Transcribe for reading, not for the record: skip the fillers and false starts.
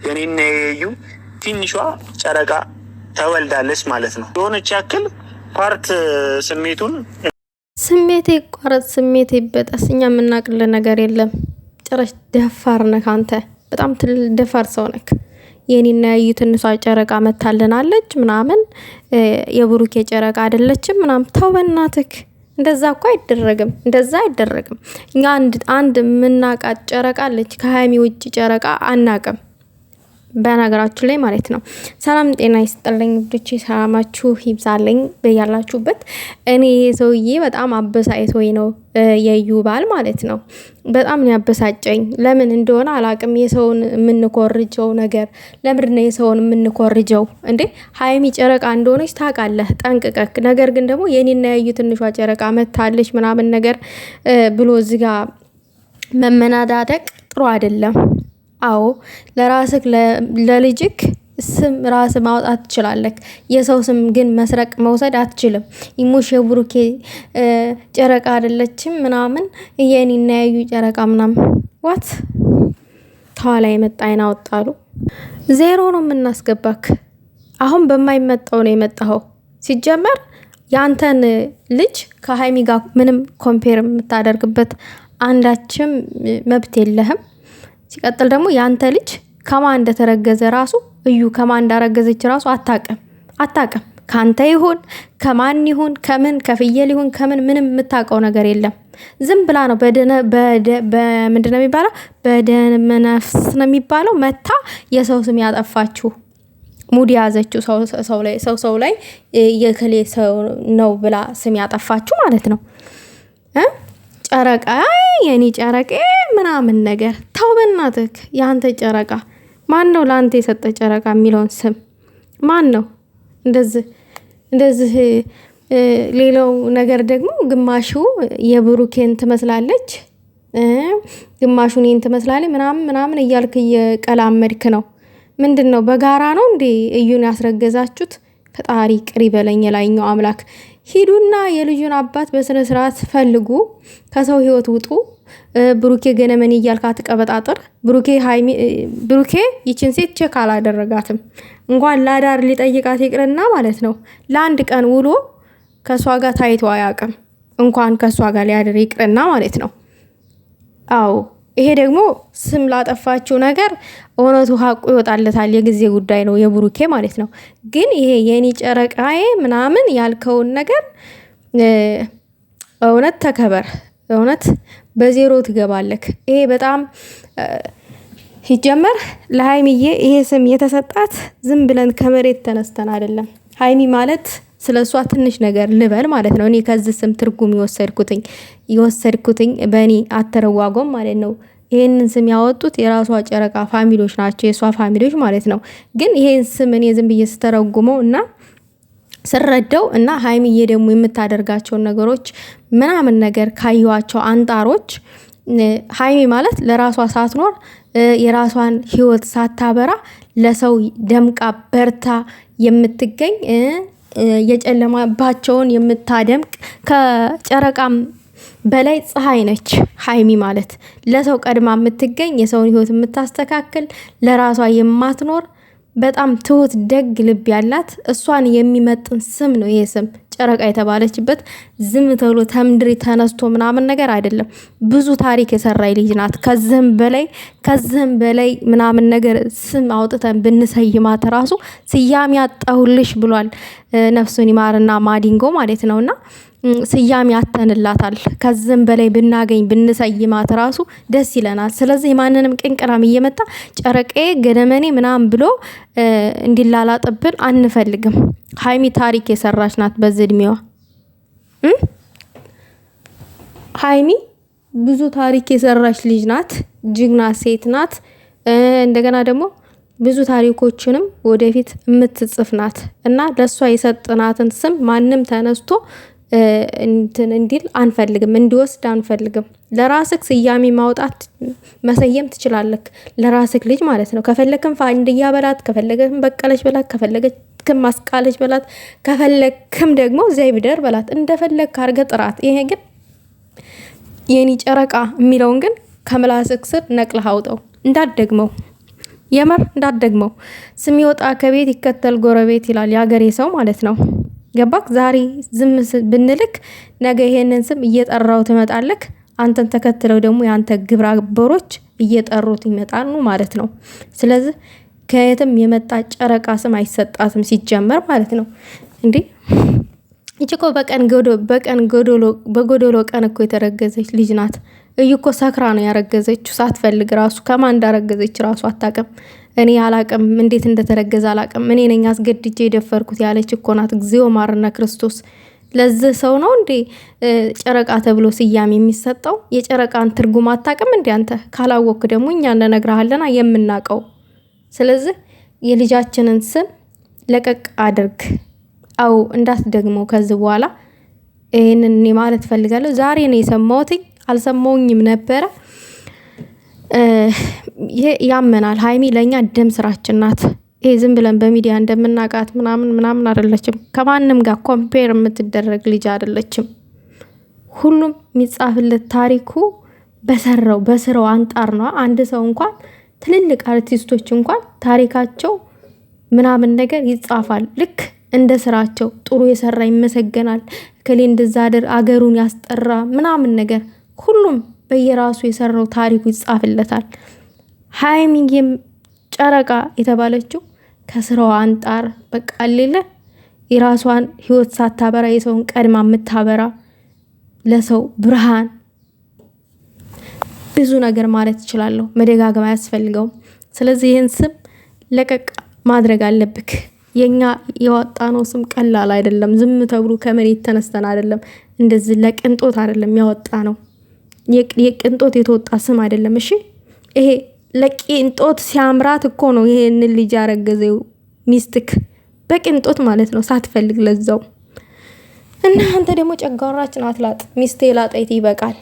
የኔና የዩ ትንሿ ጨረቃ ተወልዳለች ማለት ነው። የሆነች ያክል ፓርት ስሜቴ ይቋረጥ፣ ስሜቴ ይበጠስ። እኛ የምናቅልህ ነገር የለም። ጭራሽ ደፋር ነህ አንተ፣ በጣም ደፋር ሰው ነህ። የኔና የዩ ትንሿ ጨረቃ መታልናለች ምናምን፣ የብሩኬ ጨረቃ አይደለችም ምናምን። ተው በእናትህ፣ እንደዛ እኮ አይደረግም፣ እንደዛ አይደረግም። እኛ አንድ የምናቃት ጨረቃ አለች፣ ከሀይሚ ውጭ ጨረቃ አናቅም። በነገራችሁ ላይ ማለት ነው። ሰላም ጤና ይስጥልኝ ውዶቼ፣ ሰላማችሁ ይብዛልኝ በያላችሁበት። እኔ ሰውዬ በጣም አበሳጭቶኝ ነው የዩ ባል ማለት ነው። በጣም ነው ያበሳጨኝ። ለምን እንደሆነ አላቅም። የሰውን የምንኮርጀው ነገር ለምንድን ነው የሰውን የምንኮርጀው እንዴ? ሀይሚ ጨረቃ እንደሆነች ታውቃለህ ጠንቅቀክ። ነገር ግን ደግሞ የኔና የዩ ትንሿ ጨረቃ መታለች ምናምን ነገር ብሎ እዚህ ጋር መመናዳደቅ ጥሩ አይደለም። አዎ ለራስክ ለልጅክ ስም ራስ ማውጣት ትችላለህ። የሰው ስም ግን መስረቅ መውሰድ አትችልም። ኢሞሽ የብሩኬ ጨረቃ አይደለችም ምናምን የኔና የዩ ጨረቃ ምናምን ዋት ተዋላ የመጣ አይና ወጣሉ። ዜሮ ነው የምናስገባክ። አሁን በማይመጣው ነው የመጣው። ሲጀመር ያንተን ልጅ ከሀይሚ ጋር ምንም ኮምፔር የምታደርግበት አንዳችም መብት የለህም። ሲቀጥል ደግሞ ያንተ ልጅ ከማን እንደተረገዘ ራሱ እዩ ከማን እንዳረገዘች ራሱ አታቀም። ካንተ ይሁን ከማን ይሁን ከምን ከፍየል ይሁን ከምን ምንም የምታውቀው ነገር የለም። ዝም ብላ ነው በምንድነው የሚባለው? በደም ነፍስ ነው የሚባለው። መታ የሰው ስም ያጠፋችሁ ሙድ ያዘችው ሰው ላይ የከሌ ሰው ነው ብላ ስም ያጠፋችሁ ማለት ነው። ጨረቃ የኔ ጨረቃ ምናምን ነገር ተው በእናትህ። ያንተ ጨረቃ ማን ነው? ለአንተ የሰጠ ጨረቃ የሚለውን ስም ማን ነው? እንደዚህ ሌላው ነገር ደግሞ ግማሹ የብሩኬን ትመስላለች፣ ግማሹ እኔን ትመስላለች ምናምን እያልክ እየቀላመድክ ነው። ምንድን ነው? በጋራ ነው እንዴ እዩን ያስረገዛችሁት? ፈጣሪ ቅሪ በለኝ የላይኛው አምላክ። ሂዱና የልጁን አባት በስነ ስርዓት ፈልጉ። ከሰው ህይወት ውጡ። ብሩኬ ገነመን እያልክ አትቀበጣጥር። ብሩኬ ይችን ሴት ቼክ አላደረጋትም። እንኳን ላዳር ሊጠይቃት ይቅርና ማለት ነው ለአንድ ቀን ውሎ ከሷ ጋር ታይቶ አያውቅም። እንኳን ከሷ ጋር ሊያድር ይቅርና ማለት ነው። አዎ ይሄ ደግሞ ስም ላጠፋችው ነገር እውነቱ ሀቁ ይወጣለታል። የጊዜ ጉዳይ ነው የብሩኬ ማለት ነው። ግን ይሄ የኔ ጨረቃዬ ምናምን ያልከውን ነገር እውነት ተከበር። እውነት በዜሮ ትገባለክ። ይሄ በጣም ሲጀመር ለሀይሚዬ ይሄ ስም የተሰጣት ዝም ብለን ከመሬት ተነስተን አይደለም። ሀይሚ ማለት ስለሷ ትንሽ ነገር ልበል ማለት ነው። እኔ ከዚህ ስም ትርጉም የወሰድኩትኝ በእኔ አተረጓጎም ማለት ነው። ይሄንን ስም ያወጡት የራሷ ጨረቃ ፋሚሊዎች ናቸው፣ የሷ ፋሚሊዎች ማለት ነው። ግን ይሄን ስም እኔ ዝም ብዬ ስተረጉመው እና ስረዳው እና ሀይሚዬ ደግሞ የምታደርጋቸውን ነገሮች ምናምን ነገር ካየዋቸው አንጣሮች ሀይሚ ማለት ለራሷ ሳትኖር የራሷን ህይወት ሳታበራ ለሰው ደምቃ በርታ የምትገኝ የጨለማባቸውን የምታደምቅ ከጨረቃም በላይ ፀሐይ ነች ሀይሚ ማለት። ለሰው ቀድማ የምትገኝ የሰውን ህይወት የምታስተካክል ለራሷ የማትኖር በጣም ትሁት ደግ ልብ ያላት እሷን የሚመጥን ስም ነው ይሄ ስም ጨረቃ የተባለችበት። ዝም ተብሎ ተምድሪ ተነስቶ ምናምን ነገር አይደለም። ብዙ ታሪክ የሰራይ ልጅ ናት። ከዚህም በላይ ምናምን ነገር ስም አውጥተን ብንሰይማት ራሱ ስያሜ አጣሁልሽ ብሏል ነፍሱን ይማርና ማዲንጎ ማለት ነውና ስያሜ አተንላታል። ከዚህም በላይ ብናገኝ ብንሰይማት ራሱ ደስ ይለናል። ስለዚህ ማንንም ቅንቅራም እየመጣ ጨረቄ ገደመኔ ምናምን ብሎ እንዲላላጥብን አንፈልግም። ሀይሚ ታሪክ የሰራች ናት በዚህ እድሜዋ። ሀይሚ ብዙ ታሪክ የሰራች ልጅ ናት። ጅግና ሴት ናት። እንደገና ደግሞ ብዙ ታሪኮችንም ወደፊት የምትጽፍ ናት እና ለሷ የሰጥናትን ስም ማንም ተነስቶ እንዲል አንፈልግም፣ እንዲወስድ አንፈልግም። ለራስክ ስያሜ ማውጣት መሰየም ትችላለህ፣ ለራስክ ልጅ ማለት ነው። ከፈለክም ፋንድያ በላት፣ ከፈለክም በቀለች በላት፣ ከፈለክም ማስቃለች በላት፣ ከፈለክም ደግሞ ዘይብደር በላት፣ እንደፈለክ አድርገህ ጥራት። ይሄ ግን የኔ ጨረቃ የሚለውን ግን ከምላስክ ስር ነቅለህ አውጣው እንዳትደግመው። የመር እንዳትደግመው። ስም ይወጣ ከቤት ይከተል ጎረቤት ይላል የሀገሬ ሰው ማለት ነው። ገባክ? ዛሬ ዝም ብንልክ ነገ ይሄንን ስም እየጠራው ትመጣለክ። አንተን ተከትለው ደግሞ የአንተ ግብረ አበሮች እየጠሩት ይመጣሉ ማለት ነው። ስለዚህ ከየትም የመጣ ጨረቃ ስም አይሰጣትም ሲጀመር ማለት ነው። እንዴ እኮ በጎዶሎ ቀን እኮ የተረገዘች ልጅ ናት። እዩ እኮ ሰክራ ነው ያረገዘችው። ሳትፈልግ ራሱ ከማን እንዳረገዘች ራሱ አታውቅም። እኔ አላቅም፣ እንዴት እንደተረገዘ አላቅም፣ እኔ ነኝ አስገድጄ የደፈርኩት ያለች እኮ ናት። እግዚኦ ማርነ ክርስቶስ። ለዚህ ሰው ነው እንዴ ጨረቃ ተብሎ ስያሜ የሚሰጠው? የጨረቃን ትርጉም አታውቅም እንዴ አንተ? ካላወቅክ ደግሞ እኛ እንነግርሃለና የምናውቀው። ስለዚህ የልጃችንን ስም ለቀቅ አድርግ። አው እንዳትደግመው ከዚህ በኋላ። ይሄንን እኔ ማለት ፈልጋለሁ። ዛሬ ነው የሰማሁት፣ አልሰማውኝም ነበረ። ይሄ ያመናል። ሀይሚ ለኛ ደም ስራችን ናት። ይሄ ዝም ብለን በሚዲያ እንደምናቃት ምናምን አይደለችም። ከማንም ጋር ኮምፔር የምትደረግ ልጅ አይደለችም። ሁሉም የሚጻፍለት ታሪኩ በስራው አንጣር ነው። አንድ ሰው እንኳን ትልልቅ አርቲስቶች እንኳን ታሪካቸው ምናምን ነገር ይጻፋል። ልክ እንደ ስራቸው ጥሩ የሰራ ይመሰገናል። ከሌ እንደዛ አገሩን ያስጠራ ምናምን ነገር ሁሉም በየራሱ የሰራው ታሪኩ ይጻፍለታል። ሀይሚዬም ጨረቃ የተባለችው ከስራው አንጣር በቃ ሌለ የራሷን ህይወት ሳታበራ የሰውን ቀድማ የምታበራ ለሰው ብርሃን ብዙ ነገር ማለት ይችላለሁ። መደጋገም አያስፈልገውም። ስለዚህ ይህን ስም ለቀቅ ማድረግ አለብክ። የኛ ያወጣነው ስም ቀላል አይደለም። ዝም ተብሎ ከመሬት ተነስተን አይደለም። እንደዚህ ለቅንጦት አይደለም ያወጣነው። የቅንጦት የተወጣ ስም አይደለም። እሺ ይሄ ለቅንጦት ሲያምራት እኮ ነው ይሄን ልጅ ያረገዘው ሚስትክ በቅንጦት ማለት ነው፣ ሳትፈልግ ለዛው። እና አንተ ደግሞ ጨጓራችን አትላጥ። ሚስቴ ላጠይት ይበቃል።